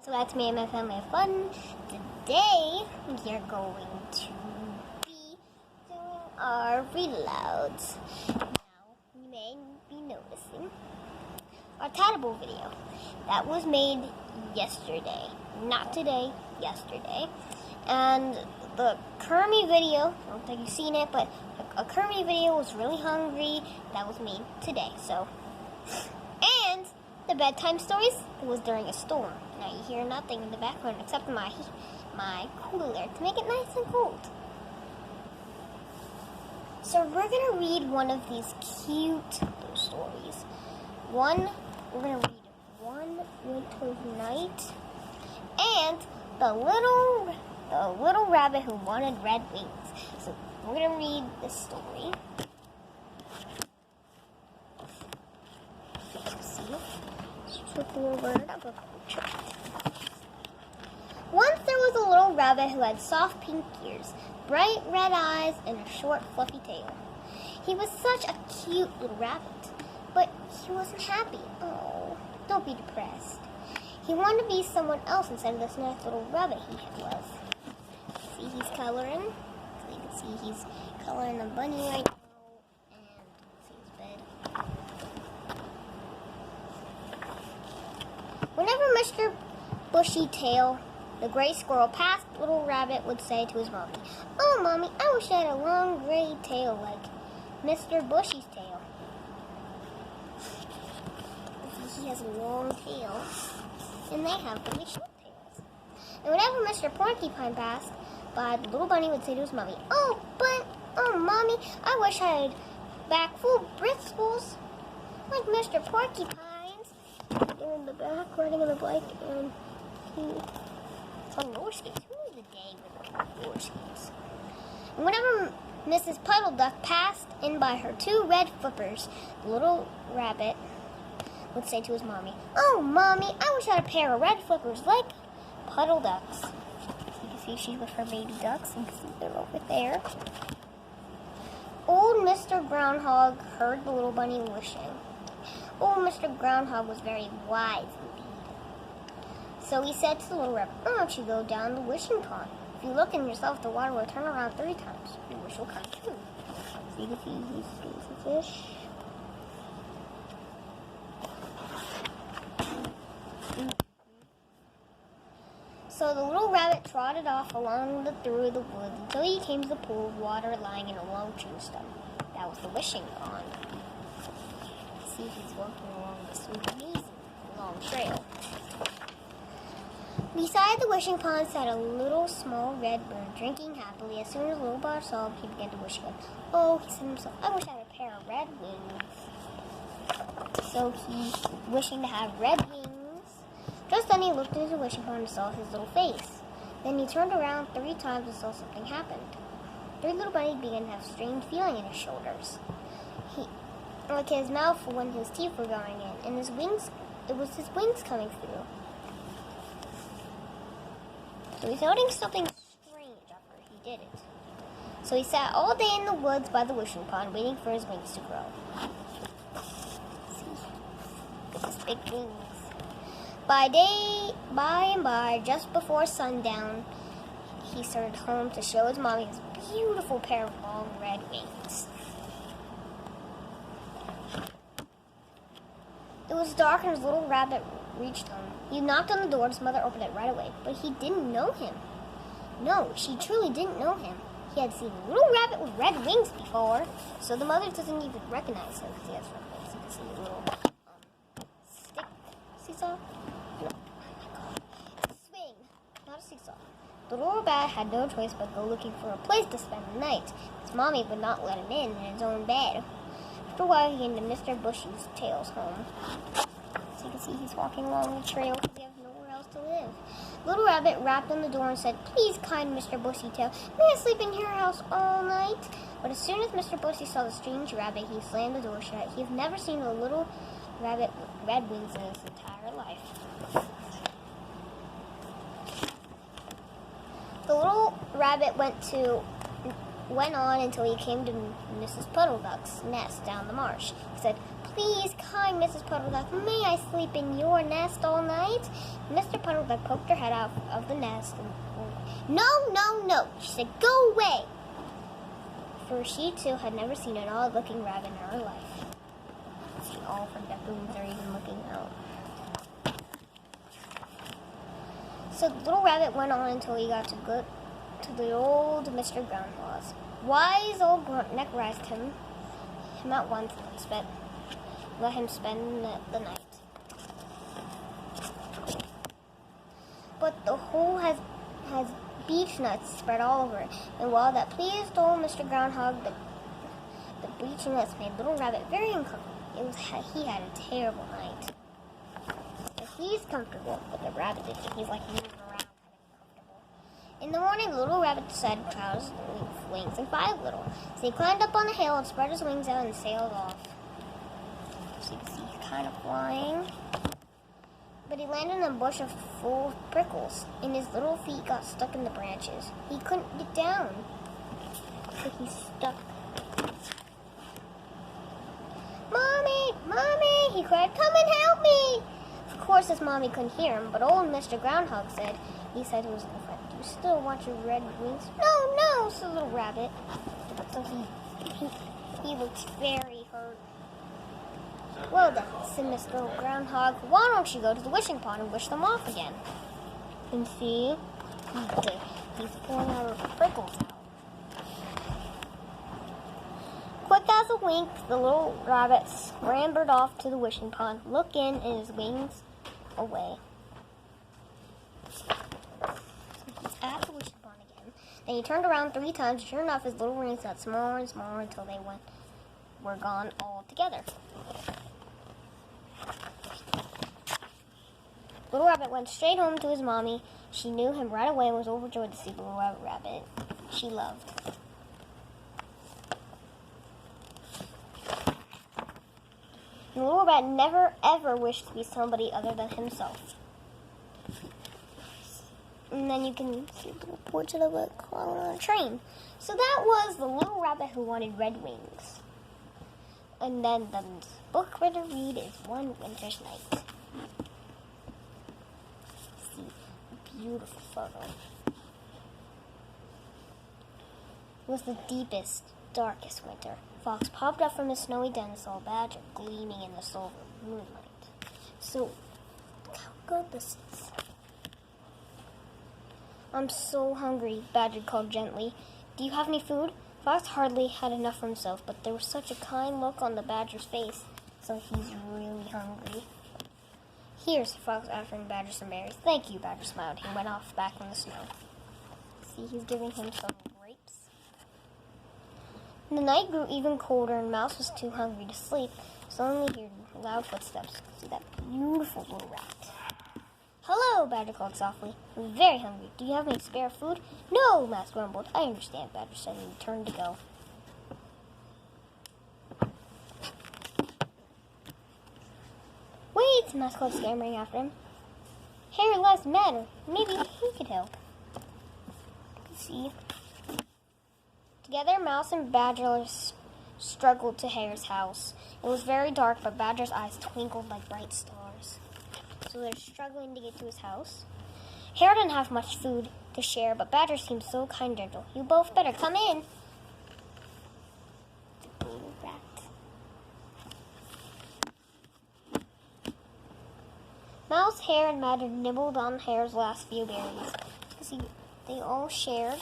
So that's me and my family have fun. Today we are going to be doing our reloads. Now you may be noticing our Tatable video. That was made yesterday. Not today, yesterday. And the Kermie video, I don't think you've seen it, but a Kermie video was really hungry. That was made today. And the bedtime stories was during a storm. Now you hear nothing in the background except my cooler to make it nice and cold. So we're gonna read one of these cute little stories. We're gonna read One Winter's Night and the little rabbit who wanted red wings. So we're gonna read this story. Once there was a little rabbit who had soft pink ears, bright red eyes, and a short fluffy tail. He was such a cute little rabbit, but he wasn't happy. Oh, don't be depressed. He wanted to be someone else instead of this nice little rabbit he was. See, he's coloring. So you can see he's coloring a bunny right now. And see his bed. Whenever Mr. Bushy Tail, the gray squirrel, passed, little rabbit would say to his mommy, "Oh, Mommy, I wish I had a long gray tail like Mr. Bushy's tail." He has a long tail, and they have really short tails. And whenever Mr. Porcupine passed by, the little bunny would say to his mommy, "Oh, Mommy, I wish I had back full bristles like Mr. Porcupine." In the back, riding on the bike, and he's on roller skates. Who was the day with roller skates? And whenever Mrs. Puddle Duck passed in by her two red flippers, the little rabbit would say to his mommy, "Oh, Mommy, I wish I had a pair of red flippers like Puddle Ducks." So you can see she's with her baby ducks. You can see they're over there. Old Mr. Groundhog heard the little bunny wishing. Old Mr. Groundhog was very wise indeed. So he said to the little rabbit, "Why don't you go down the wishing pond? If you look in yourself, the water will turn around 3 times. Your wish will come true." So you can see he's a fish. So the little rabbit trotted off through the woods until he came to the pool of water lying in a long tree stump. That was the wishing pond. See, he's walking along this amazing long trail. Beside the wishing pond sat a little small red bird drinking happily. As soon as the little bird saw him, he began to wish again. "Oh," he said to himself, "I wish I had a pair of red wings." So he's wishing to have red wings. Just then he looked into the wishing pond and saw his little face. Then he turned around 3 times and saw something happen. 3 little bunnies began to have a strange feeling in his shoulders. Like his mouth when his teeth were going in, and his wings, it was his wings coming through. So he's noticing something strange after he did it. So he sat all day in the woods by the wishing pond, waiting for his wings to grow. See, look at his big wings. By and by, just before sundown, he started home to show his mommy his beautiful pair of long red wings. It was dark and his little rabbit reached home. He knocked on the door and his mother opened it right away, but he didn't know him. No, she truly didn't know him. He had seen a little rabbit with red wings before, so the mother doesn't even recognize him because he has red wings. You can see a little stick seesaw. No, it's a swing, not a seesaw. The little rabbit had no choice but go looking for a place to spend the night. His mommy would not let him in his own bed. After a while, he came to Mr. Bushy's Tail's home. So you can see he's walking along the trail because he has nowhere else to live. Little Rabbit rapped on the door and said, "Please, kind Mr. Bushy Tail, may I sleep in your house all night?" But as soon as Mr. Bushy saw the strange rabbit, he slammed the door shut. He has never seen a little rabbit with red wings in his entire life. The little rabbit went to went on until he came to Mrs. Puddle Duck's nest down the marsh. He said, "Please, kind Mrs. Puddle Duck, may I sleep in your nest all night?" Mr. Puddle Duck poked her head out of the nest and, "No, no, no," she said, "go away." For she too had never seen an odd-looking rabbit in her life. See, all her ducklings are even looking out. So the little rabbit went on until he got to the old Mr. Groundhog's. Wise old neck raised him at once and let him spend the night. But the hole has beech nuts spread all over it, and while that pleased old Mr. Groundhog, the beech nuts made Little Rabbit very uncomfortable. He had a terrible night. But he's comfortable, but the rabbit isn't. He's like moving around, kind of comfortable. In the morning, Little Rabbit decided to try his wings and fly a little. So he climbed up on the hill and spread his wings out and sailed off. So you can see he's kind of flying. But he landed in a bush full of prickles, and his little feet got stuck in the branches. He couldn't get down, so he's stuck. "Mommy! Mommy!" he cried. "Come and help me!" Of course, his mommy couldn't hear him, but old Mr. Groundhog said, to his little friend, "Do you still want your red wings?" "No, no," said the little rabbit. So he looked very hurt. "Well then," said Mr. Groundhog, "why don't you go to the wishing pond and wish them off again?" And see, he's pulling our prickles out. Quick as a wink, the little rabbit scrambled off to the wishing pond, looked in, and his wings away. So he's at the wishing pond again. Then he turned around 3 times, and sure enough, his little wings got smaller and smaller until they were gone altogether. Little Rabbit went straight home to his mommy. She knew him right away and was overjoyed to see the little rabbit she loved. The little rabbit never ever wished to be somebody other than himself. And then you can see the little portrait of a clown on a train. So that was the little rabbit who wanted red wings. And then the book we're going to read is One Winter's Night. See, beautiful photo. It was the deepest, darkest winter. Fox popped up from his snowy den and saw a badger gleaming in the silver moonlight. So, look how good this is. "I'm so hungry," Badger called gently. "Do you have any food?" Fox hardly had enough for himself, but there was such a kind look on the badger's face, so he's really hungry. "Here," said Fox, offering Badger some berries. "Thank you," Badger smiled. He went off back in the snow. See, he's giving him some grapes. The night grew even colder, and Mouse was too hungry to sleep. Suddenly he heard loud footsteps. See that beautiful little rat. "Hello," Badger called softly. "I'm very hungry. Do you have any spare food?" "No," Mouse grumbled. "I understand," Badger said, and he turned to go. "Wait!" Mouse called, scampering after him. "Hare loves the matter. Maybe he could help." See? Together, Mouse and Badger struggled to Hare's house. It was very dark, but Badger's eyes twinkled like bright stars. So they're struggling to get to his house. Hare didn't have much food to share, but Badger seemed so kind and gentle. "You both better come in." The little rat. Mouse, Hare, and Badger nibbled on Hare's last few berries. See, they all shared.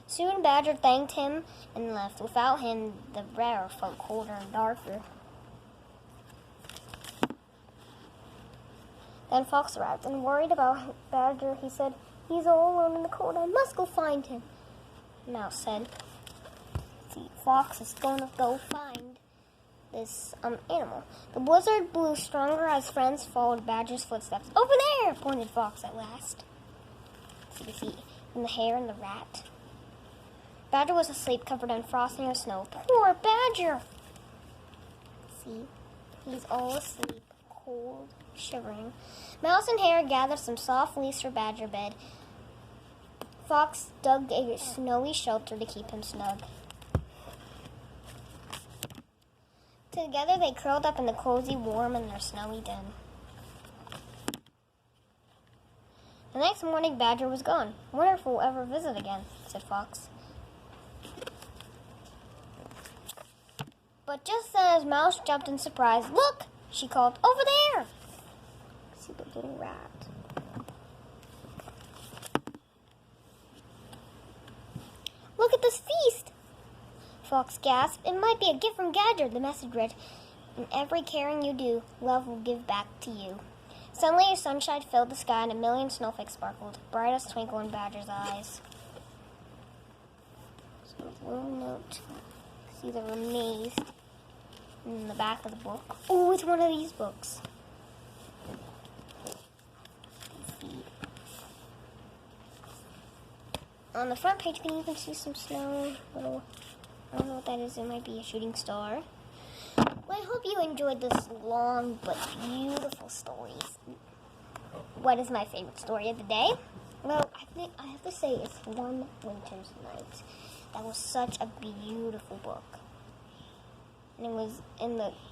Soon Badger thanked him and left. Without him, the rat felt colder and darker. Then Fox arrived, and worried about Badger, he said, "He's all alone in the cold. I must go find him." Mouse said, "See, Fox is going to go find this animal." The blizzard blew stronger as friends followed Badger's footsteps. "Over there!" pointed Fox at last. So you see, and the hare and the rat. Badger was asleep, covered in frosting or snow. Poor Badger! See, he's all asleep, cold, shivering. Mouse and Hare gathered some soft leaves for Badger bed. Fox dug a snowy shelter to keep him snug. Together they curled up in the cozy warm in their snowy den. The next morning, Badger was gone. Wonder if we'll ever visit again, said Fox. But just then, as Mouse jumped in surprise, look, she called, over there! See the little rat. Look at this feast! Fox gasped. It might be a gift from Gadger, the message read. In every caring you do, love will give back to you. Suddenly, a sunshine filled the sky and a million snowflakes sparkled, brightest twinkle in Badger's eyes. So a little note. See, they were amazed in the back of the book. Oh, it's one of these books. Let's see. On the front page, you can even see some snow. Little, I don't know what that is. It might be a shooting star. Well, I hope you enjoyed this long but beautiful stories. What is my favorite story of the day? Well, I think I have to say it's One Winter's Night. That was such a beautiful book. And it was in the